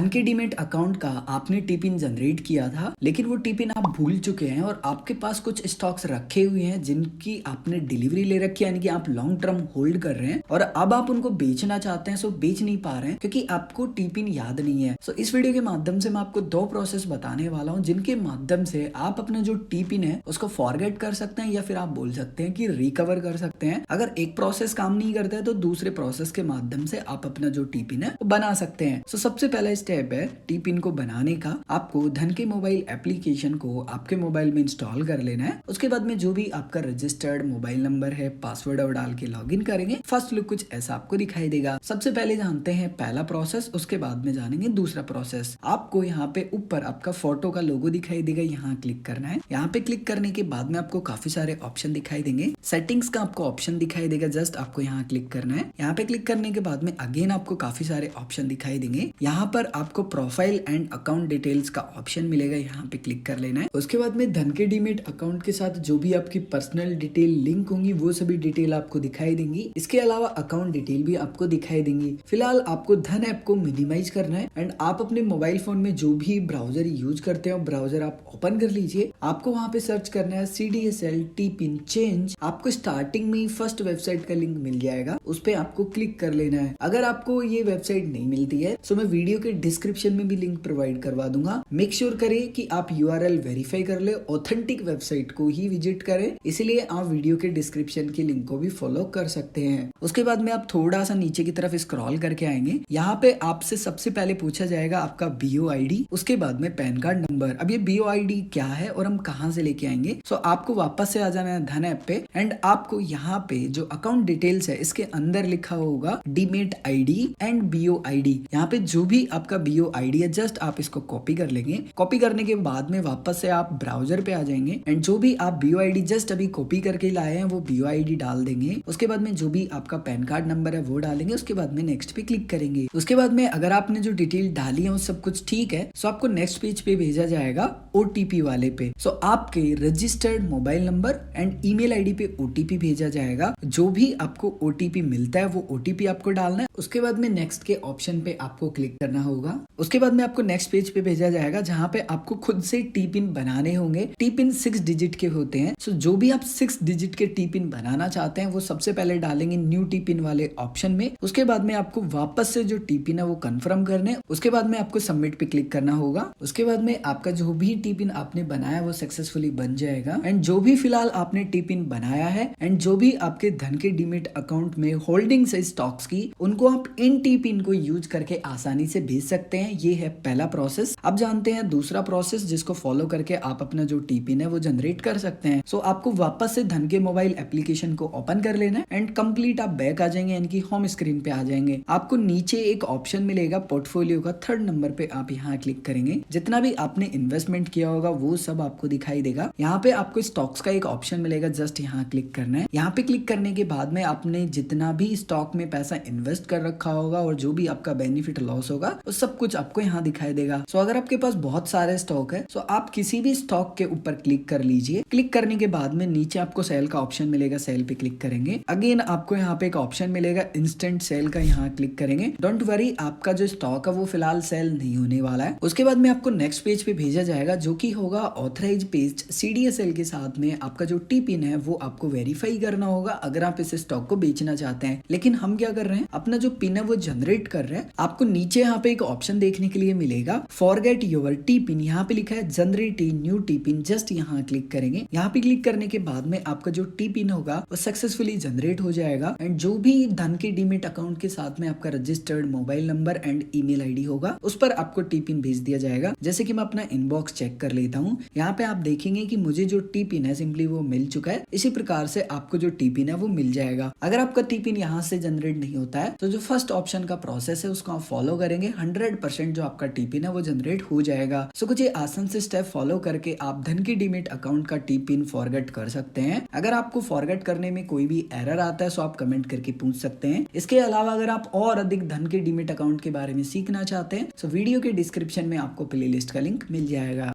धन के demat account का आपने टिपिन जनरेट किया था, लेकिन वो टिपिन आप भूल चुके हैं और आपके पास कुछ स्टॉक्स रखे हुए हैं जिनकी आपने डिलीवरी ले रखी है, यानी कि आप लॉन्ग टर्म होल्ड कर रहे हैं और अब आप उनको बेचना चाहते हैं। सो बेच नहीं पा रहे हैं क्योंकि आपको टिपिन याद नहीं है। सो इस वीडियो के माध्यम से मैं आपको दो प्रोसेस बताने वाला हूँ जिनके माध्यम से आप अपना जो टिपिन है उसको फॉरगेट कर सकते हैं या फिर आप बोल सकते हैं कि रिकवर कर सकते हैं। अगर एक प्रोसेस काम नहीं करता है तो दूसरे प्रोसेस के माध्यम से आप अपना जो टिपिन है वो बना सकते हैं। सो सबसे पहला स्टेप है टिपिन को बनाने का। आपको धन के मोबाइल एप्लीकेशन को आपके मोबाइल में इंस्टॉल कर लेना है। उसके बाद में जो भी आपका रजिस्टर्ड मोबाइल नंबर है, पासवर्ड और डाल के लॉगिन करेंगे। फर्स्ट लुक कुछ ऐसा आपको दिखाई देगा। सबसे पहले जानते हैं पहला प्रोसेस, उसके बाद में जानेंगे दूसरा प्रोसेस। आपको यहाँ पे ऊपर आपका फोटो का लोगो दिखाई देगा, यहाँ क्लिक करना है। यहाँ पे क्लिक करने के बाद में आपको काफी सारे ऑप्शन दिखाई देंगे। सेटिंग्स का आपको ऑप्शन दिखाई देगा, जस्ट आपको यहाँ क्लिक करना है। यहाँ पे क्लिक करने के बाद में अगेन आपको काफी सारे ऑप्शन दिखाई देंगे। यहाँ पर आपको प्रोफाइल एंड अकाउंट डिटेल्स का ऑप्शन मिलेगा, यहाँ पे क्लिक कर लेना है। उसके बाद में धन के डीमेट अकाउंट के साथ जो भी आपकी पर्सनल डिटेल लिंक होंगी वो सभी डिटेल आपको दिखाई देंगी। इसके अलावा अकाउंट डिटेल भी आपको दिखाई देंगी। फिलहाल आपको धन ऐप को मिनिमाइज करना है एंड आप अपने मोबाइल फोन में जो भी ब्राउजर यूज करते हो ब्राउजर आप ओपन कर लीजिए। आपको वहाँ पे सर्च करना है CDSL टिपिन चेंज। आपको स्टार्टिंग में ही फर्स्ट वेबसाइट का लिंक मिल जाएगा, उस पे आपको क्लिक कर लेना है। अगर आपको ये वेबसाइट नहीं मिलती है तो मैं वीडियो के डिस्क्रिप्शन में भी लिंक प्रोवाइड करवा दूंगा। मेक श्योर करें कि आप URL वेरीफाई कर ले, ऑथेंटिक वेबसाइट को ही विजिट करें, इसलिए आप वीडियो के डिस्क्रिप्शन के लिंक को भी फॉलो कर सकते हैं। उसके बाद में आप थोड़ा सा नीचे की तरफ स्क्रॉल करके आएंगे। यहाँ पे आपसे सबसे पहले पूछा जाएगा आपका BOID, उसके बाद में पैन कार्ड नंबर। अब ये BOID क्या है और हम कहाँ से लेके आएंगे? सो आपको वापस से आ जाना है धन ऐप पे एंड आपको यहाँ पे जो अकाउंट डिटेल्स है इसके अंदर लिखा होगा डीमेट ID एंड BOID। यहाँ पे जो भी आपका BOID है जस्ट आप इसको कॉपी कर लेंगे। कॉपी करने के बाद में वापस से आप ब्राउजर पे आ जाएंगे एंड जो भी आप BOID जस्ट अभी कॉपी करके लाए हैं वो BOID डाल देंगे। उसके बाद में जो भी आपका पैन कार्ड नंबर है वो डालेंगे। उसके बाद में नेक्स्ट पे क्लिक करेंगे। उसके बाद में अगर आपने जो डिटेल डाली है वो सब कुछ ठीक है सो आपको नेक्स्ट पेज पे भेजा जाएगा OTP वाले पे। सो आपके registered mobile number and email ID पे OTP भेजा जाएगा। जो भी आपको OTP मिलता है वो OTP आपको डालना है। उसके बाद में नेक्स्ट के ऑप्शन पे आपको क्लिक करना होगा। उसके बाद में आपको नेक्स्ट पेज पे भेजा जाएगा जहाँ पे आपको खुद से टिपिन बनाने होंगे। टिपिन 6 डिजिट के होते हैं। सो जो भी आप 6 डिजिट के टिपिन बनाना चाहते हैं वो सबसे पहले डालेंगे न्यू टिपिन वाले ऑप्शन में। उसके बाद में आपको वापस से जो टिपिन है वो कंफर्म करने। उसके बाद में आपको सबमिट पे क्लिक करना होगा। उसके बाद में आपका जो भी टिपिन आपने बनाया वो सक्सेसफुली बन जाएगा एंड जो भी फिलहाल आपने टिपिन बनाया है एंड जो भी आपके धन के डीमेट अकाउंट में होल्डिंग्स है स्टॉक्स की, उनको आप इन टिपिन को यूज करके आसानी से भेज सकते हैं। ये है पहला प्रोसेस। अब जानते हैं दूसरा प्रोसेस जिसको फॉलो करके आप अपना जो टिपिन है वो जनरेट कर सकते हैं। सो आपको वापस से धन के मोबाइल एप्लीकेशन को ओपन कर लेना है एंड कंप्लीट आप बैक आ जाएंगे, यानी कि होम स्क्रीन पे आ जाएंगे। आपको नीचे एक ऑप्शन मिलेगा पोर्टफोलियो का, थर्ड नंबर पे आप यहाँ क्लिक करेंगे। जितना भी आपने इन्वेस्टमेंट किया होगा वो सब आपको दिखाई देगा। यहाँ पे आपको स्टॉक्स का एक ऑप्शन मिलेगा, जस्ट यहाँ क्लिक करना है। यहाँ पे क्लिक करने के बाद में आपने जितना भी स्टॉक में पैसा इन्वेस्ट कर रखा होगा और जो भी आपका बेनिफिट लॉस होगा वो सब कुछ आपको यहाँ दिखाई देगा। सो अगर आपके पास बहुत सारे स्टॉक है सो आप किसी भी स्टॉक के ऊपर क्लिक कर लीजिए। क्लिक करने के बाद में नीचे आपको सेल का ऑप्शन मिलेगा, सेल पे क्लिक करेंगे। अगेन आपको यहाँ पे एक ऑप्शन मिलेगा इंस्टेंट सेल का, यहाँ क्लिक करेंगे। डोंट वरी, आपका जो स्टॉक है वो फिलहाल सेल नहीं होने वाला है। उसके बाद में आपको नेक्स्ट पेज पे भेजा जाएगा जो कि होगा ऑथराइज पेज। CDSL के साथ में आपका जो टिपिन है वो आपको वेरीफाई करना होगा अगर आप इस स्टॉक को बेचना चाहते हैं। लेकिन हम क्या कर रहे हैं, अपना जो पिन है वो जनरेट कर रहे हैं। आपको नीचे यहाँ पे एक ऑप्शन देखने के लिए मिलेगा फॉरगेट योर टिपिन। यहाँ पे लिखा है जनरेट न्यू टिपिन, जस्ट यहाँ क्लिक करेंगे। यहाँ पे क्लिक करने के बाद में आपका जो टिपिन होगा वो सक्सेसफुली जनरेट हो जाएगा एंड जो भी धन के डीमेट अकाउंट के साथ में आपका registered mobile number and email ID होगा उस पर आपको टिपिन भेज दिया जाएगा। जैसे कि मैं अपना इनबॉक्स चेक कर लेता हूँ। यहाँ पे आप देखेंगे कि मुझे जो टिपिन है सिंपली वो मिल चुका है। इसी प्रकार से आपको जो टिपिन है वो मिल जाएगा। अगर आपका टिपिन यहाँ से जनरेट नहीं होता है तो जो फर्स्ट ऑप्शन का प्रोसेस है उसको आप फॉलो करेंगे, 100% जो आपका टिपिन है वो जनरेट हो जाएगा। सो कुछ आसान से स्टेप फॉलो करके आप धन के डीमेट अकाउंट का टिपिन फॉरगेट कर सकते हैं। अगर आपको फॉरगेट करने में कोई भी एरर आता है तो आप कमेंट करके पूछ सकते हैं। इसके अलावा अगर आप और अधिक धन के डीमेट अकाउंट के बारे में सीखना चाहते हैं तो वीडियो के डिस्क्रिप्शन में आपको प्लेलिस्ट का लिंक मिल जाएगा।